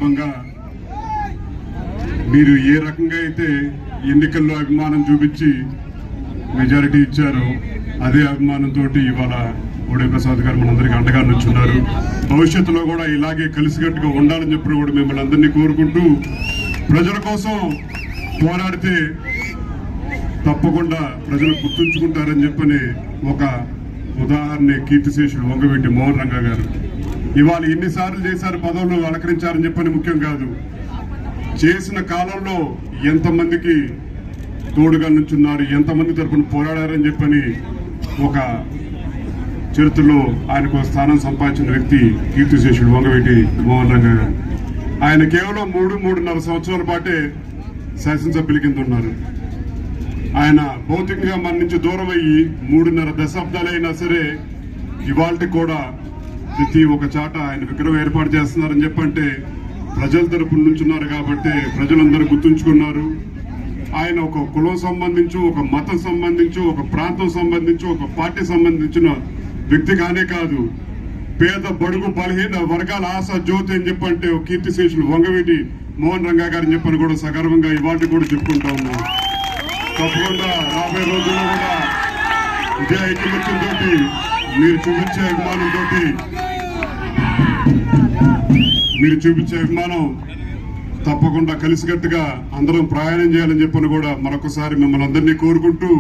సందర్భంగా మీరు ఏ రకంగా అయితే ఎన్నికల్లో అభిమానం చూపించి మెజారిటీ ఇచ్చారో అదే అభిమానంతో ఇవాళ ఓడే ప్రసాద్ గారు మనందరికీ అండగా నుంచున్నారు. భవిష్యత్తులో కూడా ఇలాగే కలిసికట్టుగా ఉండాలని చెప్పి కూడా మిమ్మల్ని అందరినీ కోరుకుంటూ, ప్రజల కోసం పోరాడితే తప్పకుండా ప్రజలు గుర్తుంచుకుంటారని చెప్పని ఒక ఉదాహరణ కీర్తిశేషుడు వంగవీటి మోహన్ రంగా గారు. ఇవాళ ఎన్నిసార్లు చేశారు, పదవులు అలంకరించారని చెప్పని ముఖ్యం కాదు, చేసిన కాలంలో ఎంతమందికి తోడుగా నుంచున్నారు, ఎంతమంది తరపున పోరాడారని చెప్పని ఒక చరిత్రలో ఆయనకు స్థానం సంపాదించిన వ్యక్తి కీర్తిశేషుడు వంగవీటి మోహన్ రంగా గారు. ఆయన కేవలం 3-3.5 సంవత్సరాల పాటే శాసనసభ్యుల కింద ఉన్నారు. ఆయన భౌతికంగా మన నుంచి దూరం అయ్యి 3.5 దశాబ్దాలైనా సరే ఇవాళ కూడా ప్రతి ఒక్క చాట ఆయన విగ్రహం ఏర్పాటు చేస్తున్నారని చెప్పంటే ప్రజల తరపున నుంచున్నారు కాబట్టి ప్రజలందరూ గుర్తుంచుకున్నారు. ఆయన ఒక కులం సంబంధించి, ఒక మతం సంబంధించి, ఒక ప్రాంతం సంబంధించి, ఒక పార్టీ సంబంధించిన వ్యక్తి కానే కాదు, పేద బడుగు బలహీన వర్గాల ఆశ జ్యోతి అని చెప్పంటే కీర్తిశేషులు వంగవీటి మోహన్ రంగా గారిని చెప్పని కూడా సగర్వంగా ఇవాళ కూడా చెప్పుకుంటా ఉన్నాం. తప్పకుండా రాబోయే రోజుల్లో కూడా ఇదే ఐకమత్యంతో మీరు చూపించే అభిమానం తప్పకుండా కలిసికట్టుగా అందరం ప్రయాణం చేయాలని చెప్పని కూడా మరొకసారి మిమ్మల్ని అందరినీ కోరుకుంటూ,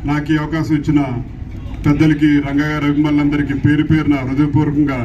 నాకు ఈ అవకాశం ఇచ్చిన పెద్దలకి, రంగా గారి అభిమానులందరికీ పేరు పేరున హృదయపూర్వకంగా